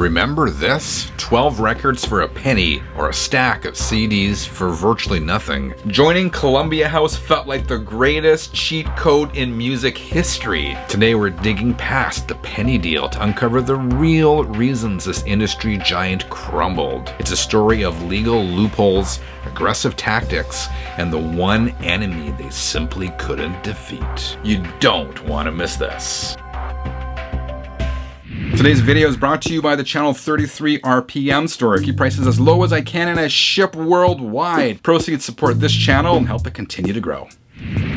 Remember this? 12 records for a penny, or a stack of CDs for virtually nothing. Joining Columbia House felt like the greatest cheat code in music history. Today we're digging past the penny deal to uncover the real reasons this industry giant crumbled. It's a story of legal loopholes, aggressive tactics, and the one enemy they simply couldn't defeat. You don't want to miss this. Today's video is brought to you by the Channel 33 RPM store. Keep prices as low as I can and I ship worldwide. Proceeds support this channel and help it continue to grow.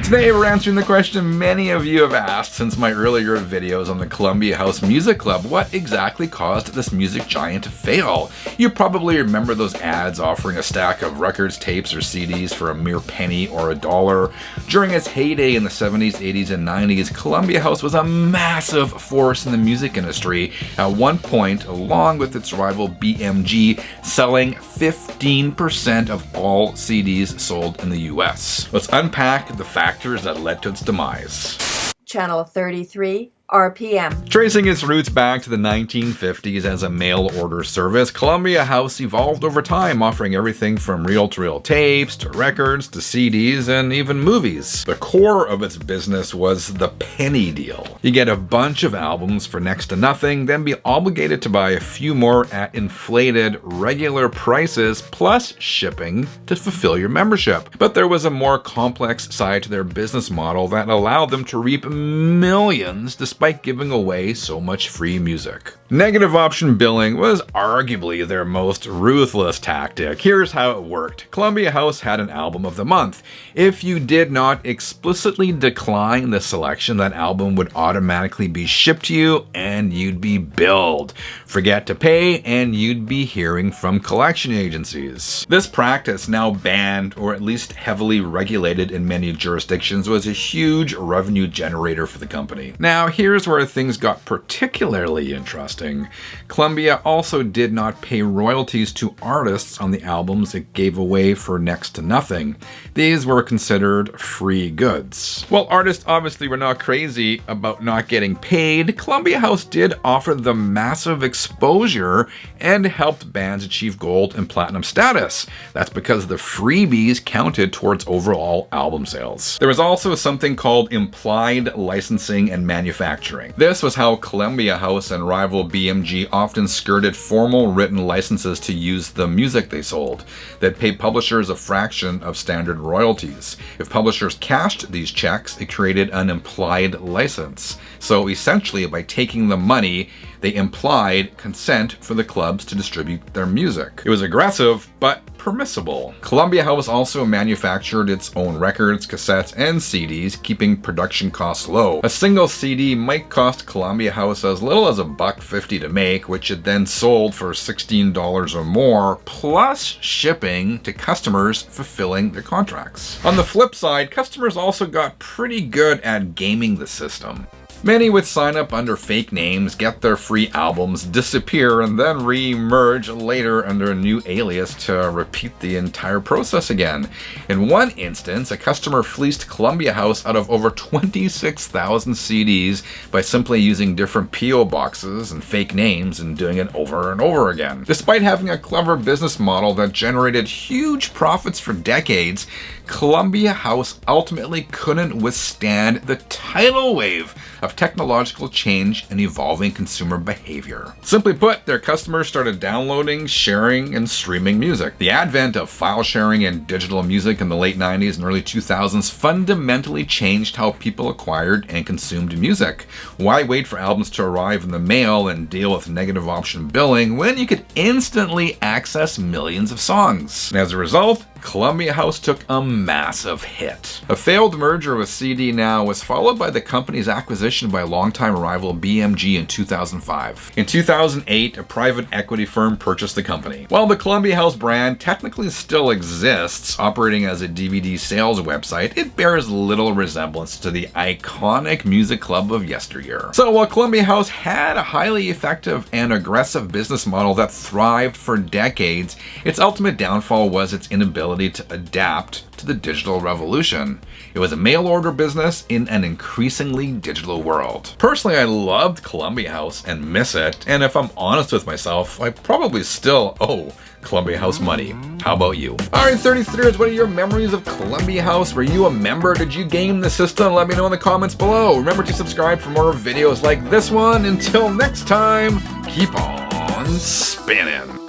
Today we're answering the question many of you have asked since my earlier videos on the Columbia House Music Club. What exactly caused this music giant to fail? You probably remember those ads offering a stack of records, tapes, or CDs for a mere penny or $1. During its heyday in the 70s, 80s, and 90s, Columbia House was a massive force in the music industry, at one point, along with its rival BMG, selling 15% of all CDs sold in the US. Let's unpack the factors that led to its demise. Channel 33 RPM. Tracing its roots back to the 1950s as a mail order service, Columbia House evolved over time, offering everything from reel-to-reel tapes to records to CDs and even movies. The core of its business was the penny deal. You get a bunch of albums for next to nothing, then be obligated to buy a few more at inflated regular prices plus shipping to fulfill your membership. But there was a more complex side to their business model that allowed them to reap millions despite giving away so much free music. Negative option billing was arguably their most ruthless tactic. Here's how it worked. Columbia House had an album of the month. If you did not explicitly decline the selection, that album would automatically be shipped to you and you'd be billed. Forget to pay and you'd be hearing from collection agencies. This practice, now banned or at least heavily regulated in many jurisdictions, was a huge revenue generator for the company. Now here's where things got particularly interesting. Columbia also did not pay royalties to artists on the albums it gave away for next to nothing. These were considered free goods. While artists obviously were not crazy about not getting paid, Columbia House did offer them massive exposure and helped bands achieve gold and platinum status. That's because the freebies counted towards overall album sales. There was also something called implied licensing and manufacturing. This was how Columbia House and rival BMG often skirted formal written licenses to use the music they sold. They'd pay publishers a fraction of standard royalties. If publishers cashed these checks, it created an implied license. So essentially, by taking the money, they implied consent for the clubs to distribute their music. It was aggressive, but permissible. Columbia House also manufactured its own records, cassettes, and CDs, keeping production costs low. A single CD might cost Columbia House as little as $1.50 to make, which it then sold for $16 or more, plus shipping to customers fulfilling their contracts. On the flip side, customers also got pretty good at gaming the system. Many would sign up under fake names, get their free albums, disappear, and then re-emerge later under a new alias to repeat the entire process again. In one instance, a customer fleeced Columbia House out of over 26,000 CDs by simply using different P.O. boxes and fake names and doing it over and over again. Despite having a clever business model that generated huge profits for decades, Columbia House ultimately couldn't withstand the tidal wave of technological change and evolving consumer behavior. Simply put, their customers started downloading, sharing, and streaming music. The advent of file sharing and digital music in the late 90s and early 2000s fundamentally changed how people acquired and consumed music. Why wait for albums to arrive in the mail and deal with negative option billing when you could instantly access millions of songs? And as a result, Columbia House took a massive hit. A failed merger with CD Now was followed by the company's acquisition by longtime rival BMG in 2005. In 2008, a private equity firm purchased the company. While the Columbia House brand technically still exists, operating as a DVD sales website, it bears little resemblance to the iconic music club of yesteryear. So while Columbia House had a highly effective and aggressive business model that thrived for decades, its ultimate downfall was its inability ability to adapt to the digital revolution. It was a mail order business in an increasingly digital world. Personally, I loved Columbia House and miss it, and if I'm honest with myself, I probably still owe Columbia House money. How about you? Alright, 33ers, what are your memories of Columbia House? Were you a member? Did you game the system? Let me know in the comments below. Remember to subscribe for more videos like this one. Until next time, keep on spinning.